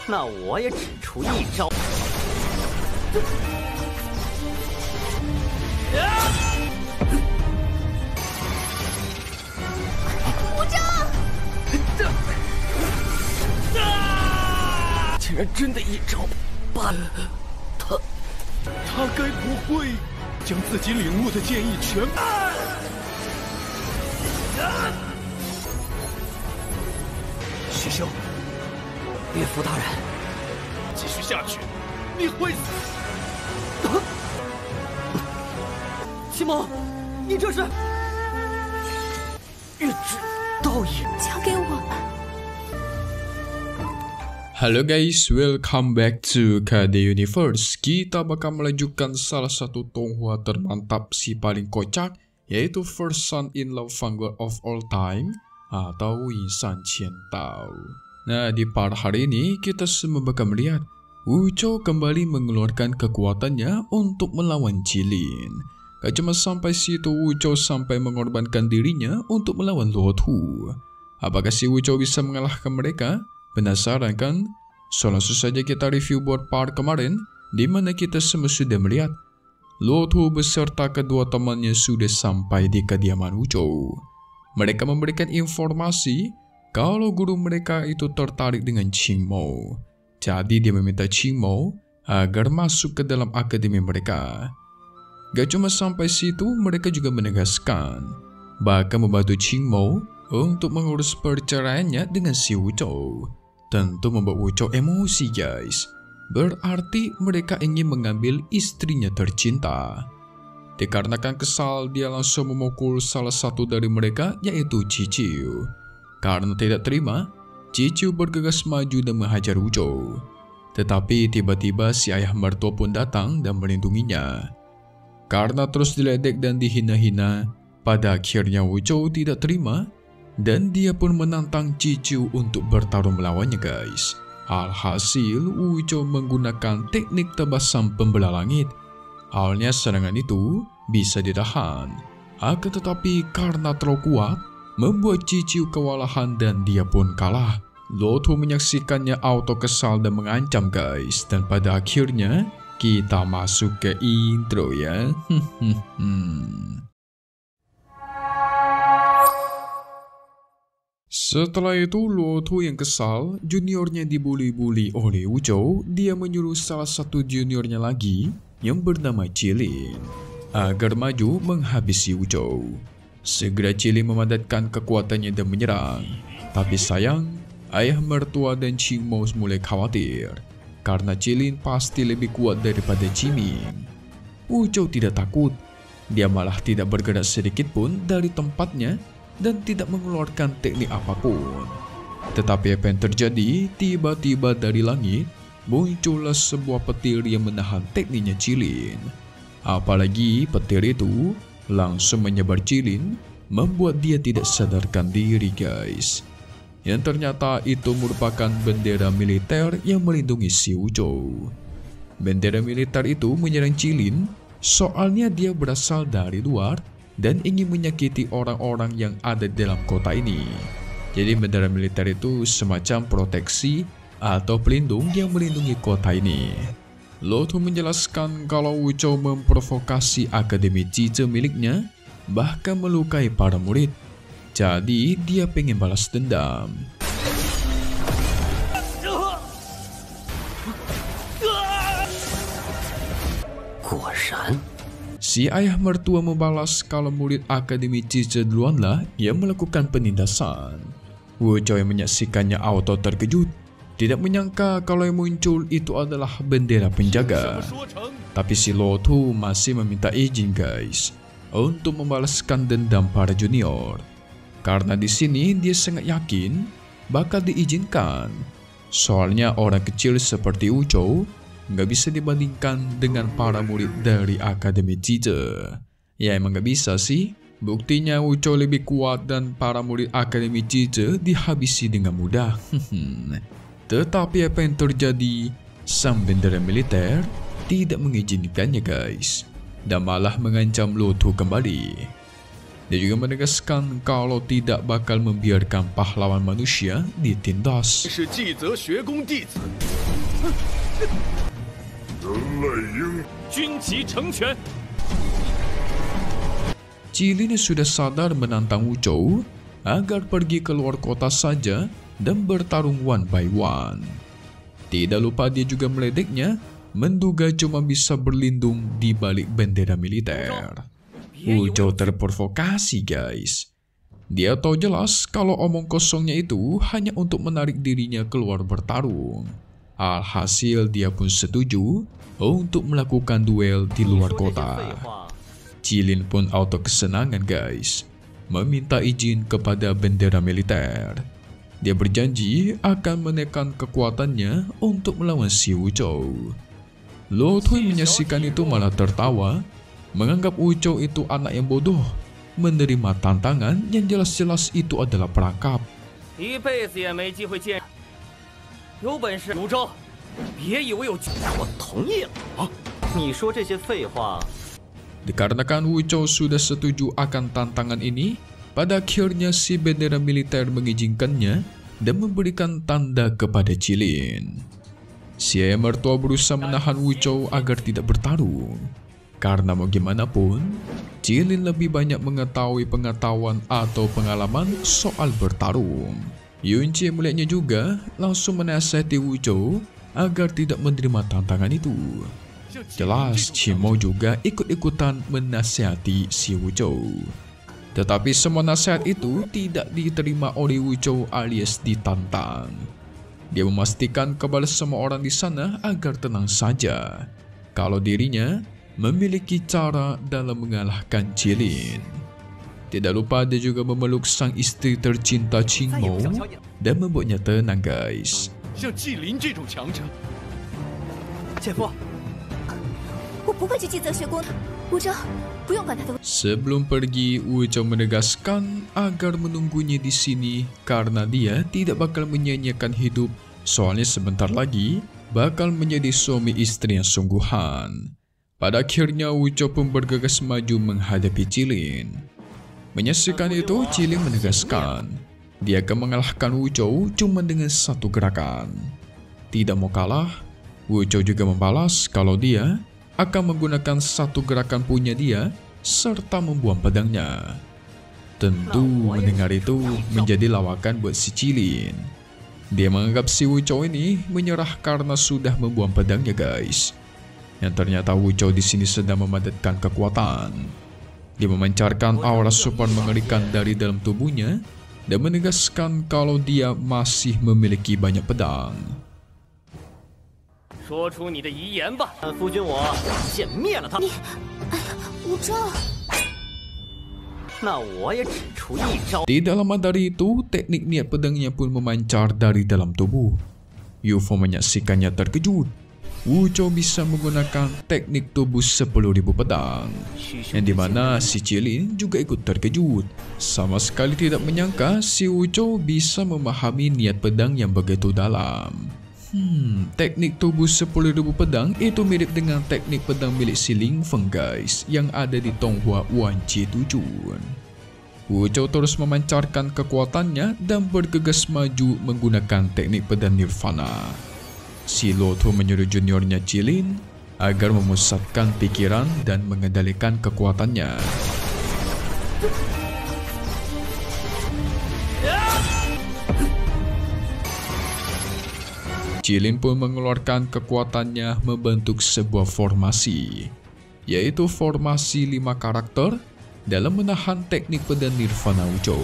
那我也只出一招。无章，竟然真的一招把他该不会将自己领悟的剑意全部……师兄，岳父大人，继续下去，你会死！启蒙，你这是月之道也？交给我吧。Halo guys, welcome back to KD Universe. Kita bakal melanjutkan salah satu Tonghua termantap si paling kocak, yaitu First Son in Love Vanguard of All Time atau Winsan Qiantao. Nah, di part hari ini kita semua bakal melihat Wuchou kembali mengeluarkan kekuatannya untuk melawan Jilin. Gak cuma sampai situ, Wuchou sampai mengorbankan dirinya untuk melawan Luotu. Apakah si Wuchou bisa mengalahkan mereka? Penasaran kan? So langsung saja kita review buat part kemarin, di mana kita semua sudah melihat Luotu beserta kedua temannya sudah sampai di kediaman Wuchou. Mereka memberikan informasi kalau guru mereka itu tertarik dengan Qingmou. Jadi dia meminta Qingmou agar masuk ke dalam akademi mereka. Gak cuma sampai situ, mereka juga menegaskan bahkan membantu Qingmou untuk mengurus perceraiannya dengan si Wuchou. Tentu membuat Wuchou emosi guys. Berarti mereka ingin mengambil istrinya tercinta. Dikarenakan kesal, dia langsung memukul salah satu dari mereka, yaitu Ciciu. Karena tidak terima, Ciciu bergegas maju dan menghajar Wuchou. Tetapi tiba-tiba si ayah mertua pun datang dan melindunginya. Karena terus diledek dan dihina-hina, pada akhirnya Wuchou tidak terima dan dia pun menantang Ciciu untuk bertarung melawannya guys. Alhasil Wuchou menggunakan teknik tebasam pembelah langit. Awalnya serangan itu bisa ditahan, akan tetapi karena terlalu kuat membuat Ciciu kewalahan dan dia pun kalah. Luotu menyaksikannya auto kesal dan mengancam guys. Dan pada akhirnya kita masuk ke intro ya. Setelah itu Luotu yang kesal, juniornya dibully-bully oleh Wuchou. Dia menyuruh salah satu juniornya lagi yang bernama Jilin agar maju menghabisi Wuchou. Segera Jilin memadatkan kekuatannya dan menyerang. Tapi sayang, ayah mertua dan Qingmou mulai khawatir karena Jilin pasti lebih kuat daripada Qiming. Wuchou tidak takut. Dia malah tidak bergerak sedikit pun dari tempatnya dan tidak mengeluarkan teknik apapun. Tetapi apa yang terjadi? Tiba-tiba dari langit muncullah sebuah petir yang menahan tekniknya Jilin. Apalagi petir itu langsung menyebar Jilin, membuat dia tidak sadarkan diri guys. Yang ternyata itu merupakan bendera militer yang melindungi si Wuchou. Bendera militer itu menyerang Jilin soalnya dia berasal dari luar dan ingin menyakiti orang-orang yang ada dalam kota ini. Jadi bendera militer itu semacam proteksi atau pelindung yang melindungi kota ini. Luotu menjelaskan kalau Wuchou memprovokasi akademi Zizhe miliknya, bahkan melukai para murid. Jadi dia pengen balas dendam. Si ayah mertua membalas kalau murid akademi Zizhe duluanlah yang melakukan penindasan. Wuchou yang menyaksikannya auto terkejut. Tidak menyangka kalau yang muncul itu adalah bendera penjaga. Tapi si Luotu masih meminta izin guys untuk membalaskan dendam para junior. Karena di sini dia sangat yakin bakal diizinkan. Soalnya orang kecil seperti Wuchou nggak bisa dibandingkan dengan para murid dari Akademi Zizhe. Ya emang nggak bisa sih. Buktinya Wuchou lebih kuat dan para murid Akademi Zizhe dihabisi dengan mudah. Tetapi apa yang terjadi? Sang bendera militer tidak mengizinkannya guys, dan malah mengancam Luotu kembali. Dia juga menegaskan kalau tidak bakal membiarkan pahlawan manusia ditindas. 是纪泽学宫弟子，人类应 军旗成全。 Jilin sudah sadar menantang Wuchou agar pergi ke luar kota saja dan bertarung one by one. Tidak lupa dia juga meledeknya, menduga cuma bisa berlindung di balik bendera militer. Wuchou terprovokasi guys. Dia tahu jelas kalau omong kosongnya itu hanya untuk menarik dirinya keluar bertarung. Alhasil dia pun setuju untuk melakukan duel di luar kota. Jilin pun auto kesenangan guys, meminta izin kepada bendera militer. Dia berjanji akan menekan kekuatannya untuk melawan si Wuchou. Luo Tui menyaksikan itu malah tertawa, menganggap Wuchou itu anak yang bodoh, menerima tantangan yang jelas-jelas itu adalah perangkap. 一辈子也没机会见，有本事泸州，别以为有。我同意了啊！你说这些废话。 Dikarenakan Wuchou sudah setuju akan tantangan ini, pada akhirnya si bendera militer mengizinkannya dan memberikan tanda kepada Jilin. Si ayah mertua berusaha menahan Wuchou agar tidak bertarung. Karena mau gimana pun, Jilin lebih banyak mengetahui pengetahuan atau pengalaman soal bertarung. Yunji melihatnya juga langsung menasihati Wuchou agar tidak menerima tantangan itu. Jelas, Qimo juga ikut-ikutan menasihati si Wuchou. Tetapi semua nasihat itu tidak diterima oleh Wuchou alias ditantang. Dia memastikan kepada semua orang di sana agar tenang saja, kalau dirinya memiliki cara dalam mengalahkan Jilin. Tidak lupa dia juga memeluk sang istri tercinta Qingmo dan membuatnya tenang guys. 像纪林这种强者， 姐夫， 我不会去纪泽学宫的。吴钊，不用管他的。 Sebelum pergi, Wuchou menegaskan agar menunggunya di sini karena dia tidak bakal menyia-nyiakan hidup. Soalnya sebentar lagi bakal menjadi suami istri yang sungguhan. Pada akhirnya Wuchou pun bergegas maju menghadapi Jilin. Menyaksikan itu, Jilin menegaskan dia akan mengalahkan Wuchou cuma dengan satu gerakan. Tidak mau kalah, Wuchou juga membalas kalau dia akan menggunakan satu gerakan punya dia serta membuang pedangnya. Tentu mendengar itu menjadi lawakan buat si Jilin. Dia menganggap si Wuchou ini menyerah karena sudah membuang pedangnya guys. Yang ternyata Wuchou di sini sedang memadatkan kekuatan. Dia memancarkan aura super mengerikan dari dalam tubuhnya dan menegaskan kalau dia masih memiliki banyak pedang. 说出你的遗言吧！夫君我歼灭了他。你，哎呀，吴钊，那我也只出一招。 Tidak lama dari itu, teknik niat pedangnya pun memancar dari dalam tubuh. Yufo menyaksikannya terkejut. Wuchou bisa menggunakan teknik tubuh 10.000 pedang, yang dimana si Jilin juga ikut terkejut. Sama sekali tidak menyangka si Wuchou bisa memahami niat pedang yang begitu dalam. Teknik tubuh 10.000 pedang itu mirip dengan teknik pedang milik si Ling Feng guys, yang ada di Tonghua Wanji 7. Wuchou terus memancarkan kekuatannya dan bergegas maju menggunakan teknik pedang Nirvana. Si Luo Tui menyuruh juniornya Jilin agar memusatkan pikiran dan mengendalikan kekuatannya. Jilin pun mengeluarkan kekuatannya membentuk sebuah formasi, yaitu formasi 5 karakter dalam menahan teknik pedang Nirvana Wuchou.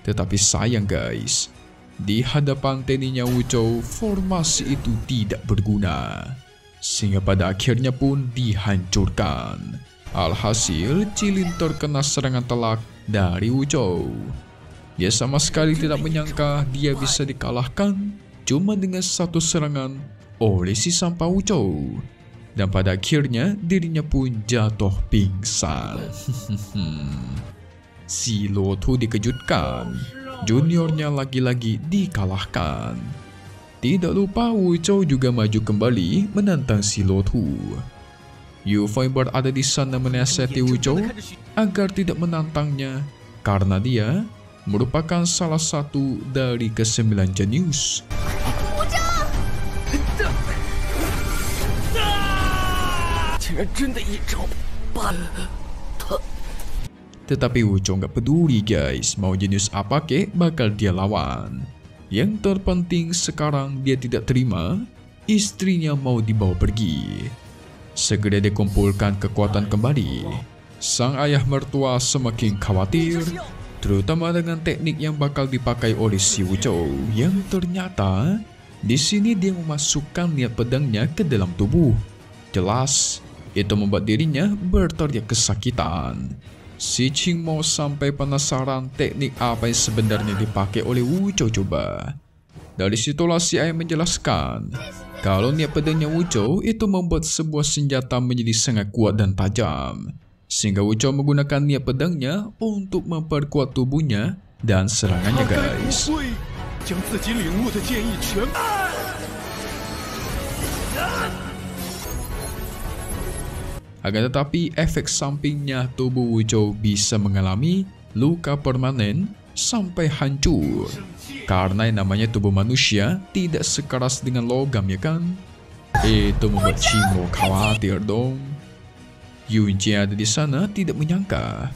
Tetapi sayang guys, di hadapan teninya Wuchou, formasi itu tidak berguna, sehingga pada akhirnya pun dihancurkan. Alhasil, Jilin terkena serangan telak dari Wuchou. Dia sama sekali tidak menyangka dia bisa dikalahkan cuma dengan satu serangan oleh si sampah Wuchou. Dan pada akhirnya dirinya pun jatuh pingsan. Si Luo Tui dikejutkan, juniornya lagi-lagi dikalahkan. Tidak lupa Wuchou juga maju kembali menantang si Luo Tui. Yu Fei berada di sana menasihati Wu Zhou agar tidak menantangnya karena dia merupakan salah satu dari ke-9 jenius. Tetapi Wu Zhou nggak peduli guys, mau jenius apa kek bakal dia lawan. Yang terpenting sekarang dia tidak terima istrinya mau dibawa pergi. Segera dikumpulkan kekuatan kembali. Sang ayah mertua semakin khawatir, terutama dengan teknik yang bakal dipakai oleh si Wu Zhou, yang ternyata di sini dia memasukkan niat pedangnya ke dalam tubuh. Jelas, itu membuat dirinya berteriak kesakitan. Si Qing Mo sampai penasaran teknik apa yang sebenarnya dipakai oleh Wu Zhou coba. Dari situlah si ayah menjelaskan kalau niat pedangnya Wu Zhou itu membuat sebuah senjata menjadi sangat kuat dan tajam, sehingga Wu Zhou menggunakan niat pedangnya untuk memperkuat tubuhnya dan serangannya guys. Akan tetapi efek sampingnya tubuh Wu Zhou bisa mengalami luka permanen sampai hancur. Karena yang namanya tubuh manusia tidak sekeras dengan logam ya kan? Itu membuat Qing Mo khawatir dong. Yun Jie ada di sana tidak menyangka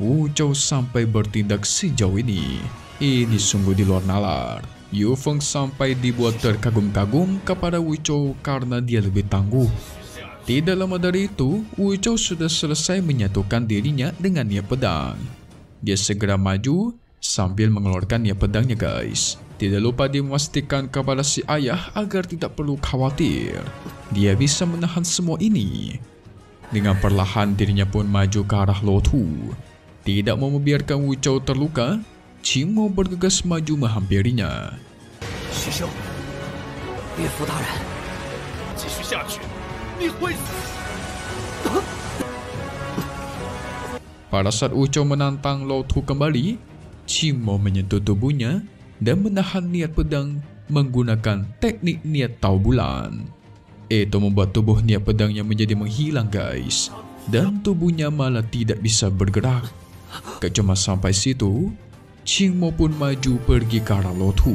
Wu Zhou sampai bertindak sejauh ini. Ini sungguh di luar nalar. Yu Feng sampai dibuat terkagum-kagum kepada Wu Zhou karena dia lebih tangguh. Tidak lama dari itu, Wu Zhou sudah selesai menyatukan dirinya dengan niat pedang. Dia segera maju sambil mengeluarkan niat pedangnya guys. Tidak lupa dia memastikan kepada si ayah agar tidak perlu khawatir. Dia bisa menahan semua ini. Dengan perlahan dirinya pun maju ke arah Lo Tu. Tidak mau membiarkan Wu Zhou terluka, Qing Mo bergegas maju menghampirinya. Pada saat Wu Zhou menantang Lo Tu kembali, Qing Mo menyentuh tubuhnya dan menahan niat pedang menggunakan teknik niat tahu bulan. Itu membuat tubuh niat pedangnya menjadi menghilang guys, dan tubuhnya malah tidak bisa bergerak. Gak cuma sampai situ, Qing Mo pun maju pergi ke arah Lo Tu.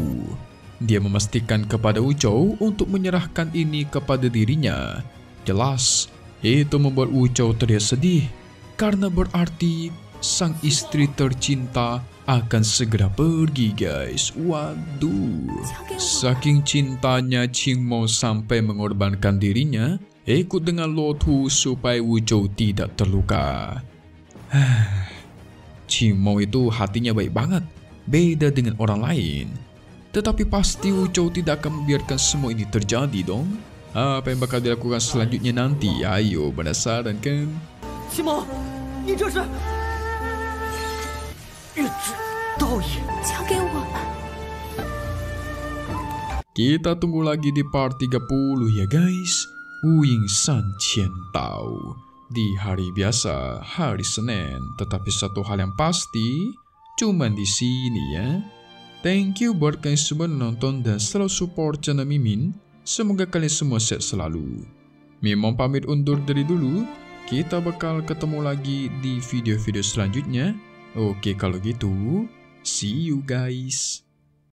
Dia memastikan kepada Wu Zhou untuk menyerahkan ini kepada dirinya. Jelas, itu membuat Wu Zhou terlihat sedih, karena berarti sang istri tercinta akan segera pergi guys. Waduh, saking cintanya Qing Mo sampai mengorbankan dirinya ikut dengan Lo Tu supaya Wu Zhou tidak terluka. Qing Mo itu hatinya baik banget, beda dengan orang lain. Tetapi pasti Wu Zhou tidak akan membiarkan semua ini terjadi dong. Apa yang bakal dilakukan selanjutnya nanti? Ayo, penasaran kan? Qing Mo, ni这是玉指刀影。交给我吧。 Kita tunggu lagi di part 30 ya guys. Wu Ying San Qian Tao. Di hari biasa, hari Senin. Tetapi satu hal yang pasti, cuman di sini ya. Thank you buat kalian semua nonton dan selalu support channel Mimin. Semoga kalian semua sehat selalu. Mimin pamit undur dari dulu. Kita bakal ketemu lagi di video-video selanjutnya. Oke kalau gitu, see you guys.